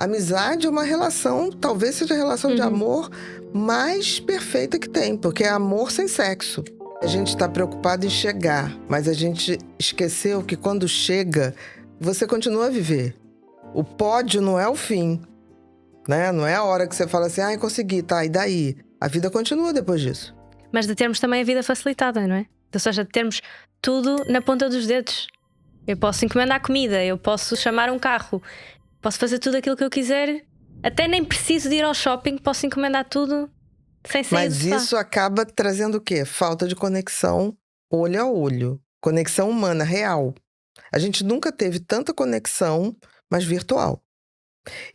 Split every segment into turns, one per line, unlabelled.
Amizade é uma relação, talvez seja a relação de amor mais perfeita que tem, porque é amor sem sexo. A gente está preocupado em chegar, mas a gente esqueceu que quando chega, você continua a viver. O pódio não é o fim, né? Não é a hora que você fala assim, consegui, tá, e daí? A vida continua depois disso.
Mas de termos também a vida facilitada, não é? Ou seja, de termos tudo na ponta dos dedos. Eu posso encomendar comida, eu posso chamar um carro, posso fazer tudo aquilo que eu quiser. Até nem preciso de ir ao shopping, posso encomendar tudo sem sair do sofá.
Mas isso acaba trazendo o quê? Falta de conexão olho a olho. Conexão humana, real. A gente nunca teve tanta conexão, mas virtual.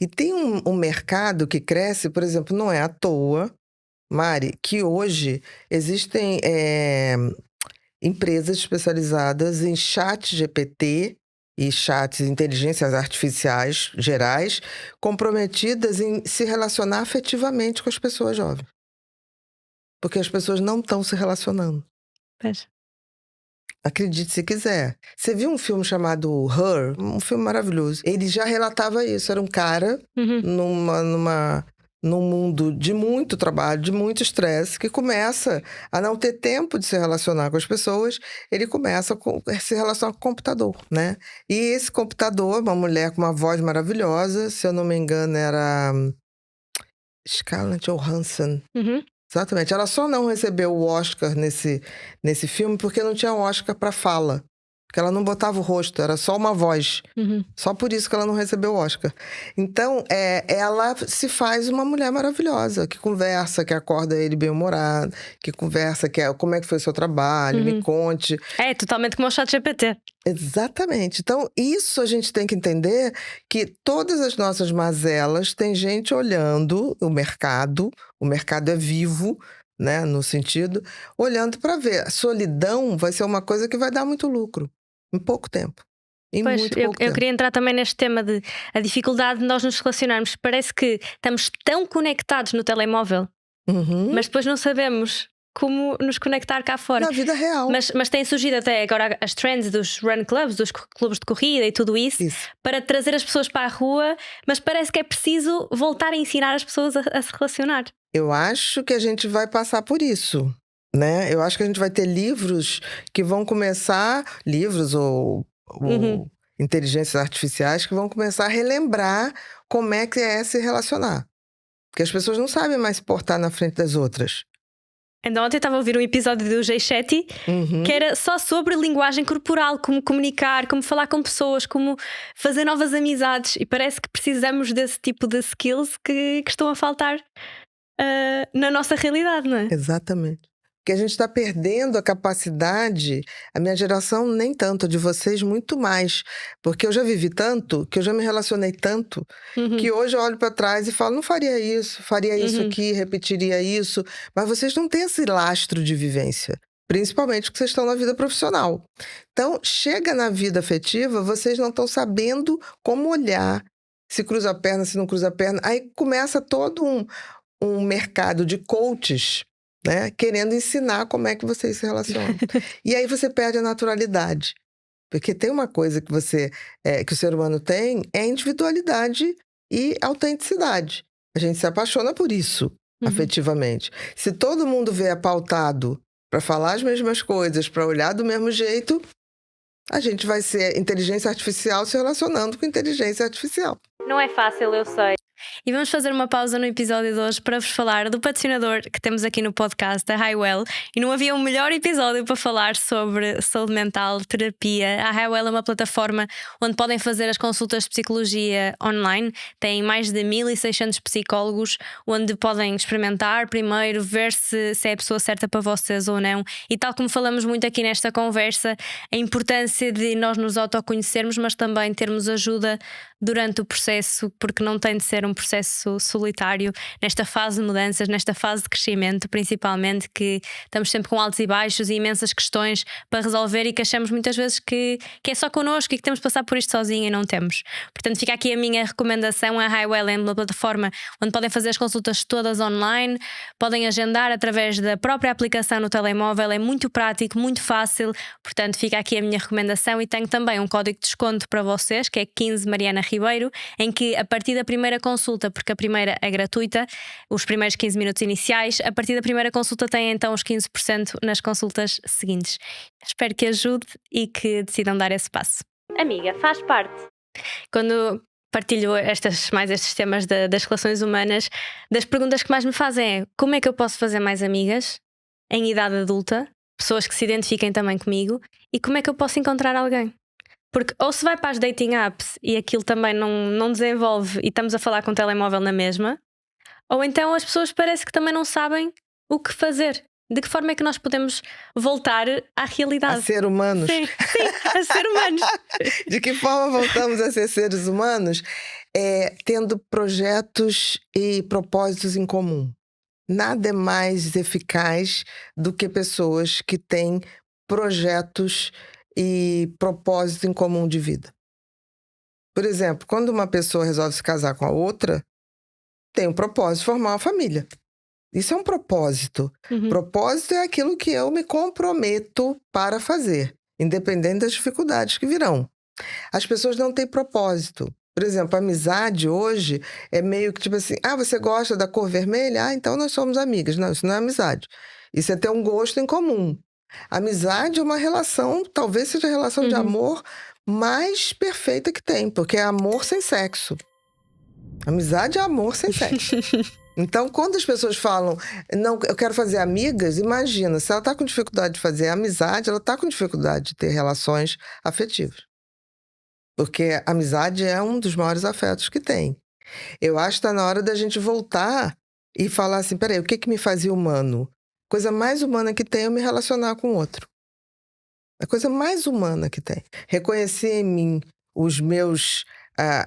E tem um mercado que cresce, por exemplo, não é à toa, Mari, que hoje existem empresas especializadas em chat GPT e chats de inteligências artificiais gerais, comprometidas em se relacionar afetivamente com as pessoas jovens. Porque as pessoas não estão se relacionando.
Pois.
Acredite se quiser. Você viu um filme chamado Her? Um filme maravilhoso. Ele já relatava isso. Era um cara num mundo de muito trabalho, de muito estresse, que começa a não ter tempo de se relacionar com as pessoas. Ele começa a se relacionar com o computador, né? E esse computador, uma mulher com uma voz maravilhosa, se eu não me engano era Scarlett Johansson. Exatamente. Ela só não recebeu o Oscar nesse filme porque não tinha Oscar para fala. Porque ela não botava o rosto, era só uma voz. Só por isso que ela não recebeu o Oscar. Então, ela se faz uma mulher maravilhosa, que conversa, que acorda ele bem-humorado, que conversa, como é que foi o seu trabalho, me conte.
É totalmente como o ChatGPT.
Exatamente. Então, isso a gente tem que entender que todas as nossas mazelas, tem gente olhando o mercado é vivo, né, no sentido, olhando para ver. A solidão vai ser uma coisa que vai dar muito lucro, em pouco tempo.
Pois, eu queria entrar também neste tema de a dificuldade de nós nos relacionarmos. Parece que estamos tão conectados no telemóvel, mas depois não sabemos como nos conectar cá fora.
Na vida real.
Mas tem surgido até agora as trends dos run clubs, dos clubes de corrida e tudo isso, para trazer as pessoas para a rua, mas parece que é preciso voltar a ensinar as pessoas a se relacionar.
Eu acho que a gente vai passar por isso, né? Eu acho que a gente vai ter livros que vão começar, livros ou inteligências artificiais que vão começar a relembrar como é que é se relacionar. Porque as pessoas não sabem mais se portar na frente das outras.
Então, ontem estava a ouvir um episódio do Jay Shetty que era só sobre linguagem corporal, como comunicar, como falar com pessoas, como fazer novas amizades. E parece que precisamos desse tipo de skills que estão a faltar na nossa realidade, não é?
Exatamente. Porque a gente está perdendo a capacidade, a minha geração nem tanto, a de vocês muito mais. Porque eu já vivi tanto, que eu já me relacionei tanto, que hoje eu olho para trás e falo, não faria isso aqui, repetiria isso. Mas vocês não têm esse lastro de vivência, principalmente porque vocês estão na vida profissional. Então, chega na vida afetiva, vocês não estão sabendo como olhar, se cruza a perna, se não cruza a perna. Aí começa todo um mercado de coaches, né, querendo ensinar como é que vocês se relacionam. E aí você perde a naturalidade. Porque tem uma coisa que que o ser humano tem, é individualidade e autenticidade. A gente se apaixona por isso, afetivamente. Se todo mundo vier pautado para falar as mesmas coisas, para olhar do mesmo jeito, a gente vai ser inteligência artificial se relacionando com inteligência artificial.
Não é fácil, eu sei. E vamos fazer uma pausa no episódio de hoje para vos falar do patrocinador que temos aqui no podcast, a Highwell. E não havia um melhor episódio para falar sobre saúde mental, terapia. A Highwell é uma plataforma onde podem fazer as consultas de psicologia online. Tem mais de 1.600 psicólogos, onde podem experimentar primeiro, ver se é a pessoa certa para vocês ou não. E tal como falamos muito aqui nesta conversa, a importância de nós nos autoconhecermos, mas também termos ajuda durante o processo, porque não tem de ser um processo solitário nesta fase de mudanças, nesta fase de crescimento, principalmente, que estamos sempre com altos e baixos e imensas questões para resolver e que achamos muitas vezes que é só connosco e que temos de passar por isto sozinho e não temos. Portanto, fica aqui a minha recomendação. A Highwell é uma plataforma onde podem fazer as consultas todas online, podem agendar através da própria aplicação no telemóvel, é muito prático, muito fácil. Portanto, fica aqui a minha recomendação e tenho também um código de desconto para vocês, que é 15 Mariana Ribeiro, em que a partir da primeira consulta, porque a primeira é gratuita, os primeiros 15 minutos iniciais, a partir da primeira consulta tem então os 15% nas consultas seguintes. Espero que ajude e que decidam dar esse passo. Amiga, faz parte. Quando partilho estes temas das relações humanas, das perguntas que mais me fazem é: como é que eu posso fazer mais amigas em idade adulta, pessoas que se identifiquem também comigo, e como é que eu posso encontrar alguém? Porque ou se vai para as dating apps e aquilo também não desenvolve e estamos a falar com o telemóvel na mesma, ou então as pessoas parece que também não sabem o que fazer. De que forma é que nós podemos voltar à realidade?
A ser humanos.
Sim, a ser humanos.
De que forma voltamos a ser seres humanos? Tendo projetos e propósitos em comum. Nada é mais eficaz do que pessoas que têm projetos e propósito em comum de vida. Por exemplo, quando uma pessoa resolve se casar com a outra, tem um propósito de formar uma família. Isso é um propósito. Propósito é aquilo que eu me comprometo para fazer, independente das dificuldades que virão. As pessoas não têm propósito. Por exemplo, a amizade hoje é meio que tipo assim: você gosta da cor vermelha? Então nós somos amigas. Não, isso não é amizade. Isso é ter um gosto em comum. Amizade é uma relação, talvez seja a relação de amor mais perfeita que tem, porque é amor sem sexo. Amizade é amor sem sexo. Então, quando as pessoas falam, não, eu quero fazer amigas, imagina, se ela está com dificuldade de fazer amizade, ela está com dificuldade de ter relações afetivas. Porque a amizade é um dos maiores afetos que tem. Eu acho que está na hora da gente voltar e falar assim: peraí, o que me fazia humano? Coisa mais humana que tem é eu me relacionar com o outro. A coisa mais humana que tem. Reconhecer em mim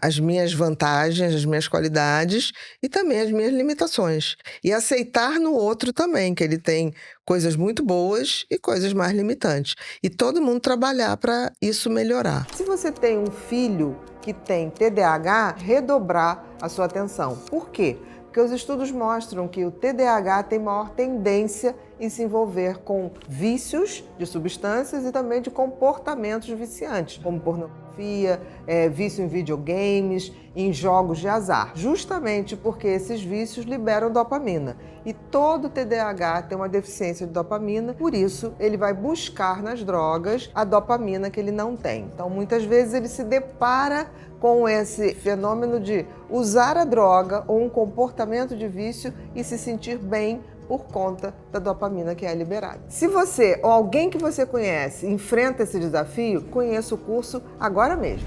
as minhas vantagens, as minhas qualidades e também as minhas limitações. E aceitar no outro também, que ele tem coisas muito boas e coisas mais limitantes. E todo mundo trabalhar para isso melhorar. Se você tem um filho que tem TDAH, redobrar a sua atenção. Por quê? Porque os estudos mostram que o TDAH tem maior tendência em se envolver com vícios de substâncias e também de comportamentos viciantes, como pornografia, vício em videogames, em jogos de azar, justamente porque esses vícios liberam dopamina. E todo TDAH tem uma deficiência de dopamina, por isso ele vai buscar nas drogas a dopamina que ele não tem. Então, muitas vezes ele se depara com esse fenômeno de usar a droga ou um comportamento de vício e se sentir bem por conta da dopamina que é liberada. Se você ou alguém que você conhece enfrenta esse desafio, conheça o curso agora mesmo.